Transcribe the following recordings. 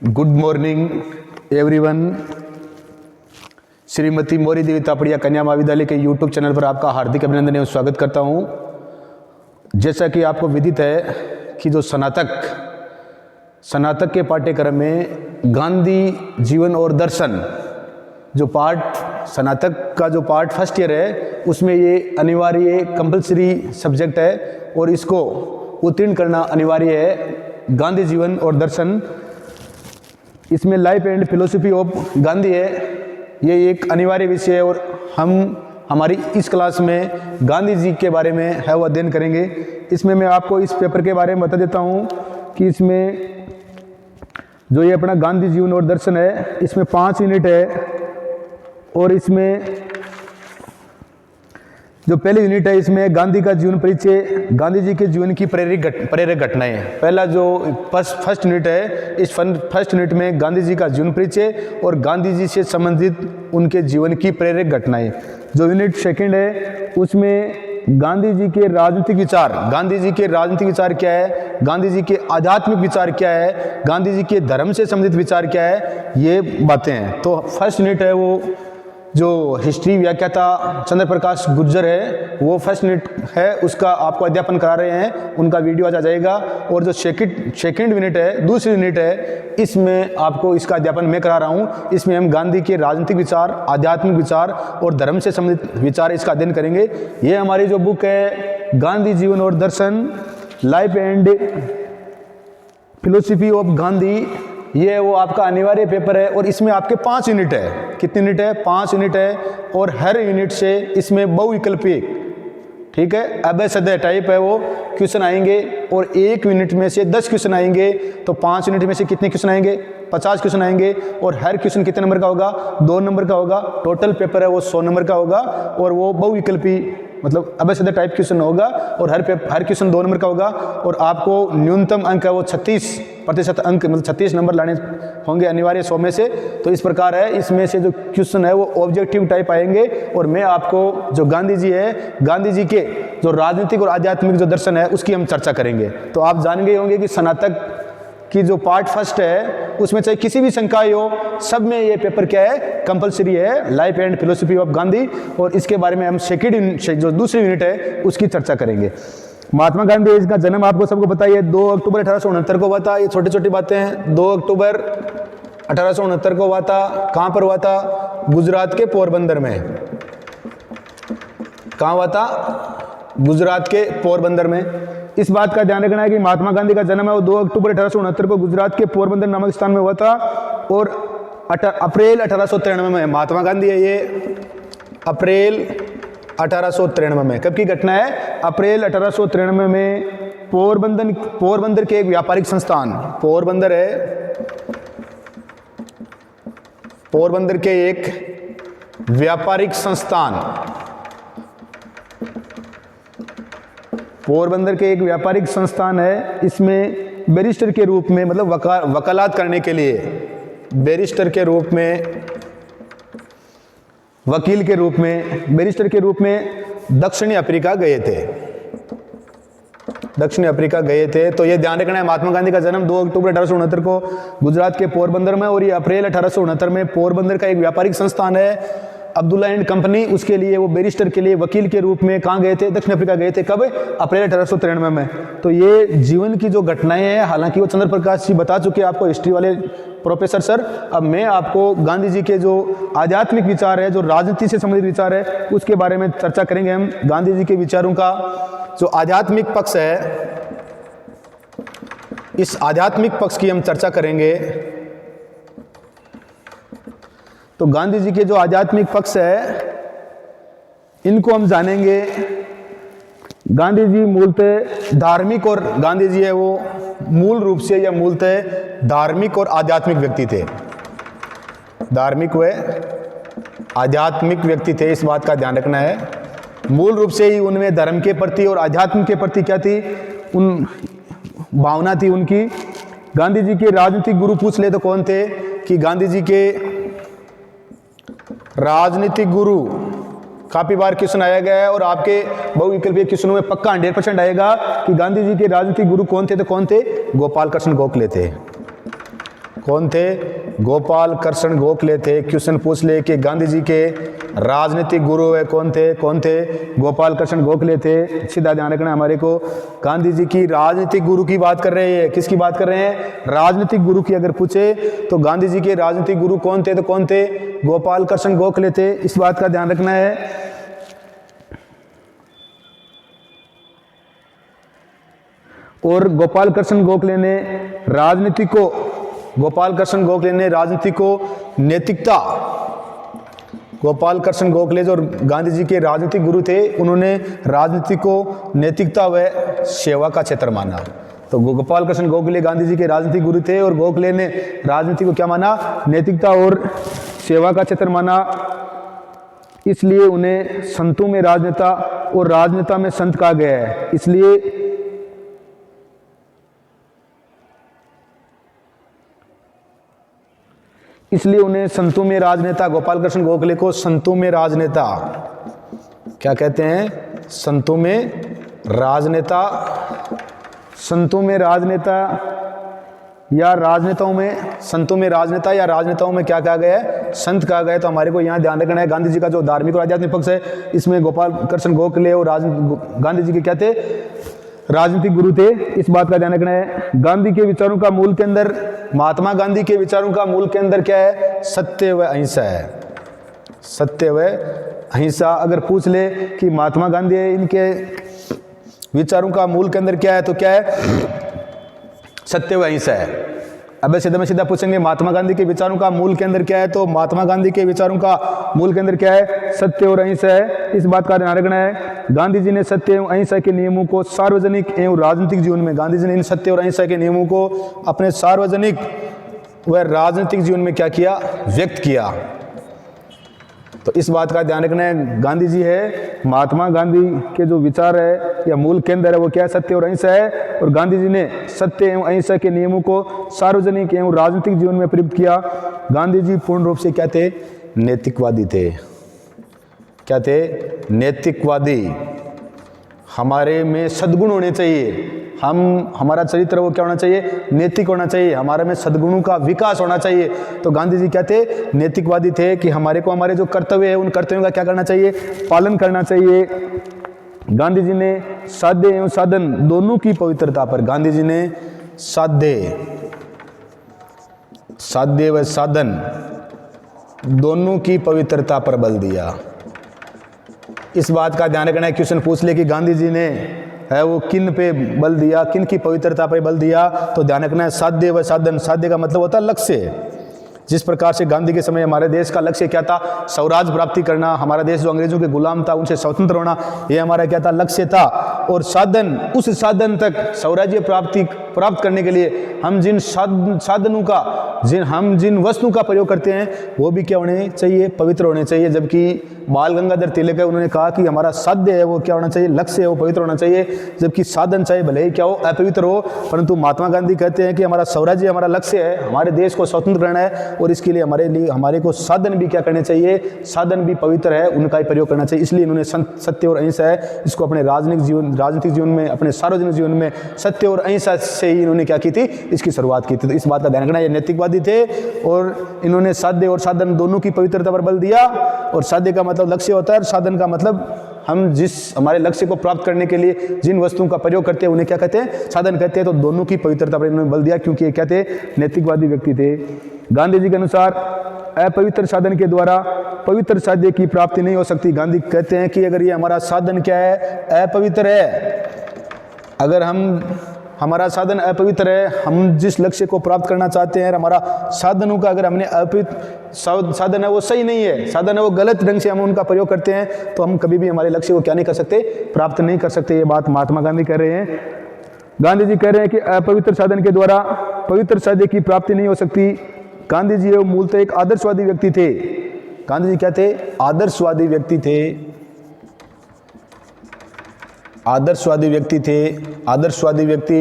Good morning everyone. Shrimati Mauri Devi Tapadia Kanya Mahavidyalaya के YouTube channel पर आपका हार्दिक अभिनंदन एवं स्वागत करता हूं। जैसा कि आपको विदित है कि जो स्नातक के पाठ्यक्रम में गांधी जीवन और दर्शन जो पार्ट स्नातक का जो पार्ट फर्स्ट ईयर है उसमें ये अनिवार्य कंपलसरी सब्जेक्ट है और इसको उत्तीर्ण करना अनिवार्य है। गांधी जीवन और दर्शन, इसमें life and philosophy of Gandhi है, ये एक अनिवार्य विषय है और हम हमारी इस क्लास में गांधी जी के बारे में है वो अध्ययन करेंगे। इसमें मैं आपको इस पेपर के बारे में बता देता हूँ कि इसमें जो ये अपना गांधी जीवन और दर्शन है इसमें 5 यूनिट है और इसमें जो पहली यूनिट है इसमें गांधी का जीवन परिचय, गांधी जी के जीवन की प्रेरक घटनाएं। पहला जो फर्स्ट यूनिट है, इस फर्स्ट यूनिट में गांधी जी का जीवन परिचय और गांधी जी से संबंधित उनके जीवन की प्रेरक घटनाएं। जो यूनिट सेकंड है उसमें गांधी जी के राजनीतिक विचार, गांधी जी के राजनीतिक विचार क्या है, गांधी जी के आध्यात्मिक विचार क्या है, गांधी जी के धर्म से संबंधित विचार क्या है, ये बातें हैं। तो फर्स्ट यूनिट है वो जो हिस्ट्री व्याख्याता चंद्र प्रकाश गुर्जर है वो फर्स्ट यूनिट है, उसका आपको अध्यापन करा रहे हैं, उनका वीडियो आ जाएगा। और जो सेकंड यूनिट है, दूसरी यूनिट है, इसमें आपको इसका अध्यापन मैं करा रहा हूँ। इसमें हम गांधी के राजनीतिक विचार, आध्यात्मिक विचार और धर्म से संबंधित विचार इसका अध्ययन करेंगे। ये हमारी जो बुक है गांधी जीवन और दर्शन, life and philosophy of Gandhi, ये वो आपका अनिवार्य पेपर है और इसमें आपके 5 यूनिट है। कितनी यूनिट है? 5 यूनिट है और हर यूनिट से इसमें बहुविकल्पी, ठीक है, अभय सदय टाइप है वो क्वेश्चन आएंगे और एक यूनिट में से 10 क्वेश्चन आएंगे। तो 5 यूनिट में से कितने क्वेश्चन आएंगे? 50 क्वेश्चन आएंगे और हर क्वेश्चन कितने नंबर का होगा? 2 नंबर का होगा। टोटल पेपर है वो 100 नंबर का होगा और वो बहुविकल्पी मतलब अभय सदय टाइप क्वेश्चन होगा और हर क्वेश्चन 2 नंबर का होगा और आपको न्यूनतम अंक है वो 36% अंक मतलब 36 नंबर लाने होंगे अनिवार्य 100 में से। तो इस प्रकार है, इसमें से जो क्वेश्चन है वो ऑब्जेक्टिव टाइप आएंगे और मैं आपको जो गांधी जी है, गांधी जी के जो राजनीतिक और आध्यात्मिक जो दर्शन है उसकी हम चर्चा करेंगे। तो आप जान गए होंगे कि स्नातक की जो पार्ट फर्स्ट है उसमें चाहे किसी भी संकाय हो, सब में ये पेपर क्या है? कंपलसरी है, life and philosophy of Gandhi. और इसके बारे में हम जो दूसरी यूनिट है उसकी चर्चा करेंगे। महात्मा गांधी, इसका जन्म आपको सबको पता है 2 अक्टूबर 1869 को हुआ था। ये छोटी छोटी बातें हैं। 2 अक्टूबर 1869 को हुआ था। कहाँ पर हुआ था? गुजरात के पोरबंदर में। कहाँ हुआ था? गुजरात के पोरबंदर में। इस बात का ध्यान रखना है कि महात्मा गांधी का जन्म है वो 2 अक्टूबर 1869 को गुजरात के पोरबंदर नामक स्थान में हुआ था और अप्रैल 1893 में महात्मा गांधी है ये अप्रैल 1893 में। कब की घटना है? अप्रैल 1893 में पोरबंदर के एक व्यापारिक संस्थान, पोरबंदर है, पोरबंदर के एक व्यापारिक संस्थान, पोरबंदर के एक व्यापारिक संस्थान है। इसमें बैरिस्टर के रूप में मतलब वकालत करने के लिए, बैरिस्टर के रूप में, वकील के रूप में, बैरिस्टर के रूप में दक्षिणी अफ्रीका गए थे। दक्षिणी अफ्रीका गए थे। तो ये ध्यान रखना है, महात्मा गांधी का जन्म 2 अक्टूबर 1869 को गुजरात के पोरबंदर में और ये अप्रैल 1869 में पोरबंदर का एक व्यापारिक संस्थान है अब्दुल्ला एंड कंपनी, उसके लिए वो बैरिस्टर के लिए वकील के रूप में कहाँ गए थे? दक्षिण अफ्रीका गए थे। कब? अप्रैल 1893 में। तो ये जीवन की जो घटनाएं हैं, हालांकि वो चंद्र प्रकाश जी बता चुके हैं आपको, हिस्ट्री वाले प्रोफेसर सर। अब मैं आपको गांधी जी के जो आध्यात्मिक विचार है, जो राजनीति से संबंधित विचार है, उसके बारे में चर्चा करेंगे हम। गांधी जी के विचारों का जो आध्यात्मिक पक्ष है, इस आध्यात्मिक पक्ष की हम चर्चा करेंगे। तो गांधी जी के जो आध्यात्मिक पक्ष है इनको हम जानेंगे। गांधी जी मूलतः धार्मिक और गांधी जी है वो मूल रूप से या मूलतः धार्मिक और आध्यात्मिक व्यक्ति थे। धार्मिक व आध्यात्मिक व्यक्ति थे, इस बात का ध्यान रखना है। मूल रूप से ही उनमें धर्म के प्रति और आध्यात्म के प्रति क्या थी? उन भावना थी उनकी। गांधी जी के राजनीतिक गुरु पूछ ले तो कौन थे? कि गांधी जी के राजनीतिक गुरु काफी बार क्वेश्चन आया गया है और आपके बहुविकल्पीय क्वेश्चनों में पक्का 100% आएगा कि गांधी जी के राजनीतिक गुरु कौन थे? तो कौन थे? गोपाल कृष्ण गोखले थे। कौन थे? गोपाल कृष्ण गोखले थे। क्वेश्चन पूछ ले कि गांधी जी के राजनीतिक गुरु है कौन थे? कौन थे? गोपाल कृष्ण गोखले थे। सीधा ध्यान रखना हमारे को, गांधी जी की राजनीतिक गुरु की बात कर रहे हैं। किसकी बात कर रहे हैं? राजनीतिक गुरु की अगर पूछे तो गांधी जी के राजनीतिक गुरु कौन थे? तो कौन थे? गोपाल कृष्ण गोखले थे। इस बात का ध्यान रखना है। और गोपाल कृष्ण गोखले ने राजनीति को नैतिकता, गोपाल कृष्ण गोखले जो गांधी जी के राजनीतिक गुरु थे, उन्होंने राजनीति को नैतिकता व सेवा का क्षेत्र माना। तो गोपाल कृष्ण गोखले गांधी जी के राजनीतिक गुरु थे और गोखले ने राजनीति को क्या माना? नैतिकता और सेवा का क्षेत्र माना। इसलिए उन्हें संतों में राजनेता और राजनेता में संत कहा गया है। इसलिए उन्हें संतों में राजनेता, गोपाल कृष्ण गोखले को संतों में राजनेता क्या कहते हैं? संतों में राजनेता। संतों में राजनेता या राजनेताओं में, संतों में राजनेता या राजनेताओं में क्या कहा गया है? संत कहा गया है। तो हमारे को यहाँ ध्यान रखना है, गांधी जी का जो धार्मिक और आध्यात्मिक पक्ष है, इसमें गोपाल कृष्ण गोखले और गांधी जी के क्या थे? राजनीतिक गुरु थे। इस बात का ध्यान रखना है। गांधी के विचारों का मूल के अंदर, महात्मा गांधी के विचारों का मूल के अंदर क्या है? सत्य व अहिंसा है। सत्य व अहिंसा। अगर पूछ ले कि महात्मा गांधी इनके विचारों का मूल के अंदर क्या है, तो क्या है? सत्य व अहिंसा है। अब सीधा में सीधा पूछेंगे महात्मा गांधी के विचारों का मूल के अंदर क्या है, तो महात्मा गांधी के विचारों का मूल के अंदर क्या है? सत्य और अहिंसा है। इस बात का ध्यान रखना है। गांधी जी ने सत्य एवं अहिंसा के नियमों को सार्वजनिक एवं राजनीतिक जीवन में, गांधी जी ने इन सत्य और अहिंसा के नियमों को अपने सार्वजनिक व राजनीतिक जीवन में क्या किया? व्यक्त किया। तो इस बात का ध्यान रखना है। गांधी जी है, महात्मा गांधी के जो विचार है या मूल केंद्र है वो क्या है? सत्य और अहिंसा है। और गांधी जी ने सत्य एवं अहिंसा के नियमों को सार्वजनिक एवं राजनीतिक जीवन में प्रयुक्त किया। गांधी जी पूर्ण रूप से क्या थे? नैतिकवादी थे। क्या थे? नैतिकवादी। हमारे में सद्गुण होने चाहिए। हमारा चरित्र वो क्या होना चाहिए? नैतिक होना चाहिए। हमारे में सद्गुणों का विकास होना चाहिए। तो गांधी जी क्या थे? नैतिकवादी थे कि हमारे को हमारे जो कर्तव्य है उन कर्तव्यों का क्या करना चाहिए? पालन करना चाहिए। गांधी जी ने साध्य एवं साधन दोनों की पवित्रता पर, गांधी जी ने साध्य व साधन दोनों की पवित्रता पर बल दिया। इस बात का ध्यान रखना है। क्वेश्चन पूछ ले कि गांधी जी ने है वो किन पे बल दिया, किन की पवित्रता पे बल दिया, तो ध्यान रखना है साध्य व साधन। साध्य का मतलब होता है लक्ष्य। जिस प्रकार से गांधी के समय हमारे देश का लक्ष्य क्या था? स्वराज प्राप्ति करना। हमारा देश जो अंग्रेजों के गुलाम था उनसे स्वतंत्र होना, ये हमारा क्या था? लक्ष्य था। और साधन, उस साधन तक स्वराज्य प्राप्त करने के लिए हम जिन साधनों का, जिन वस्तुओं का प्रयोग करते हैं वो भी क्या होने चाहिए? पवित्र होने चाहिए। जबकि बाल गंगाधर तिलक है, उन्होंने कहा कि हमारा साध्य है वो क्या होना चाहिए? लक्ष्य है वो पवित्र होना चाहिए। जबकि साधन चाहे भले ही क्या हो, अपवित्र हो, परंतु महात्मा गांधी कहते हैं कि हमारा स्वराज्य हमारा लक्ष्य है, हमारे देश को स्वतंत्र करना है और इसके लिए हमारे को साधन भी क्या करने चाहिए? साधन भी पवित्र है, उनका ही प्रयोग करना चाहिए। इसलिए इन्होंने सत्य और अहिंसा है इसको अपने राजनीतिक जीवन में, अपने सार्वजनिक जीवन में सत्य और अहिंसा से ही इन्होंने क्या की थी? इसकी शुरुआत की थी। तो इस बात का ध्यान रखना, ये नैतिकवादी थे और इन्होंने साध्य और साधन दोनों की पवित्रता पर बल दिया। और साध्य का मतलब लक्ष्य होता है और साधन का मतलब हम जिस हमारे लक्ष्य को प्राप्त करने के लिए जिन वस्तुओं का प्रयोग करते हैं उन्हें क्या कहते हैं? साधन कहते हैं। तो दोनों की पवित्रता पर इन्होंने बल दिया क्योंकि ये क्या थे? नैतिकवादी व्यक्ति थे। गांधी जी के अनुसार अपवित्र साधन के द्वारा पवित्र साध्य की प्राप्ति नहीं हो सकती। गांधी कहते हैं कि अगर ये हमारा साधन क्या है? अपवित्र है, अगर हमारा साधन अपवित्र है, हम जिस लक्ष्य को प्राप्त करना चाहते हैं, हमारा साधनों का अगर हमने अपवित्र साधन है वो सही नहीं है, साधन है वो गलत ढंग से हम उनका प्रयोग करते हैं, तो हम कभी भी हमारे लक्ष्य को क्या नहीं कर सकते? प्राप्त नहीं कर सकते। ये बात महात्मा गांधी कह रहे हैं। गांधी जी कह रहे हैं कि अपवित्र साधन के द्वारा पवित्र साध्य की प्राप्ति नहीं हो सकती। गांधी जी मूलतः एक आदर्शवादी व्यक्ति थे। गांधी जी क्या थे? आदर्शवादी व्यक्ति थे। आदर्शवादी व्यक्ति थे। आदर्शवादी व्यक्ति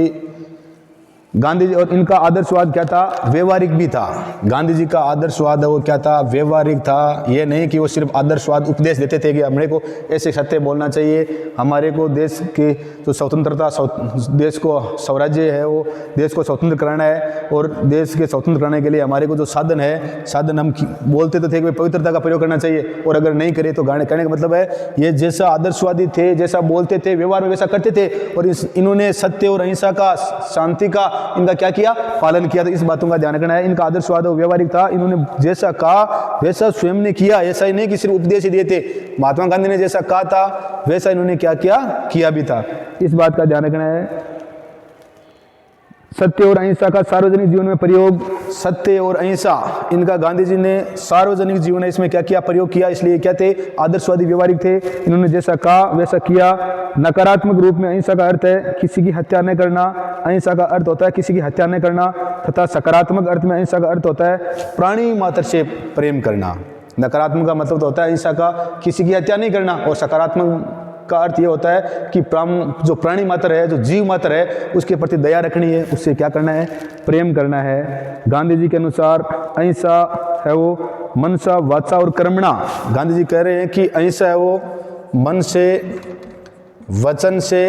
गांधी जी और इनका आदर्शवाद क्या था, व्यवहारिक भी था। गांधी जी का आदर्शवाद वो क्या था, व्यवहारिक था। ये नहीं कि वो सिर्फ आदर्शवाद उपदेश देते थे कि हमारे को ऐसे सत्य बोलना चाहिए, हमारे को देश के जो स्वतंत्रता, देश को स्वराज्य है वो देश को स्वतंत्र कराना है, और देश के स्वतंत्र कराने के लिए हमारे को जो साधन है, साधन हम बोलते तो थे कि पवित्रता का प्रयोग करना चाहिए, और अगर नहीं करे तो गाने कहने का मतलब है ये जैसा आदर्शवादी थे, जैसा बोलते थे, व्यवहार में वैसा करते थे, और इन्होंने सत्य और अहिंसा का, शांति का इनका क्या किया, पालन किया। तो इस बातों का ध्यान रखना है। इनका आदर्शवाद और व्यवहारिक था, इन्होंने जैसा कहा वैसा स्वयं ने किया। ऐसा ही नहीं कि सिर्फ उपदेश ही दिए थे, महात्मा गांधी ने जैसा कहा था वैसा इन्होंने क्या किया भी था। इस बात का ध्यान रखना है। सत्य और अहिंसा का सार्वजनिक जीवन में प्रयोग, सत्य और अहिंसा इनका गांधी जी ने सार्वजनिक जीवन में इसमें क्या किया, प्रयोग किया। इसलिए क्या थे, आदर्शवादी, व्यवहारिक थे। इन्होंने जैसा कहा वैसा किया। नकारात्मक रूप में अहिंसा का अर्थ है किसी की हत्या न करना, अहिंसा का अर्थ होता है किसी की हत्या न करना, तथा सकारात्मक अर्थ में अहिंसा का अर्थ होता है प्राणी मात्र से प्रेम करना। नकारात्मक का मतलब तो होता है अहिंसा का किसी की हत्या नहीं करना, और सकारात्मक का अर्थ ये होता है कि जो प्राणी मात्र है, जो जीव मात्र है, उसके प्रति दया रखनी है, उससे क्या करना है, प्रेम करना है। गांधी जी के अनुसार अहिंसा है वो मनसा, वाचा और कर्मणा। गांधी जी कह रहे हैं कि अहिंसा है वो मन से, वचन से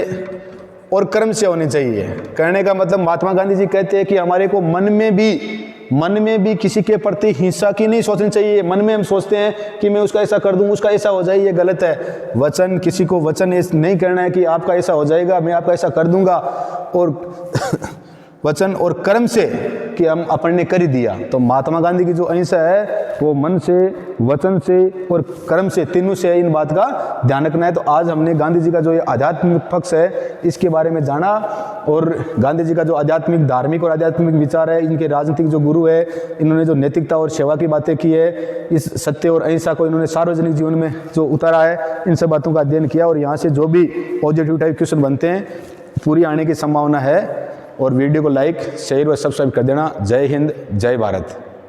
और कर्म से होनी चाहिए। कहने का मतलब महात्मा गांधी जी कहते हैं कि हमारे को मन में भी किसी के प्रति हिंसा की नहीं सोचनी चाहिए। मन में हम सोचते हैं कि मैं उसका ऐसा कर दूं, उसका ऐसा हो जाए, ये गलत है। वचन, किसी को वचन नहीं करना है कि आपका ऐसा हो जाएगा, मैं आपका ऐसा कर दूंगा, और वचन और कर्म से कि हम अपन ने कर ही दिया। तो महात्मा गांधी की जो अहिंसा है वो मन से, वचन से और कर्म से, तीनों से इन बात का ध्यान रखना है। तो आज हमने गांधी जी का जो ये आध्यात्मिक पक्ष है इसके बारे में जाना, और गांधी जी का जो आध्यात्मिक, धार्मिक और आध्यात्मिक विचार है, इनके राजनीतिक जो गुरु है, इन्होंने जो नैतिकता और सेवा की बातें की है, इस सत्य और अहिंसा को इन्होंने सार्वजनिक जीवन में जो उतारा है, इन सब बातों का अध्ययन किया, और यहाँ से जो भी पॉजिटिव टाइप क्वेश्चन बनते हैं पूरी आने की संभावना है। और वीडियो को लाइक, शेयर और सब्सक्राइब कर देना। जय हिंद, जय भारत।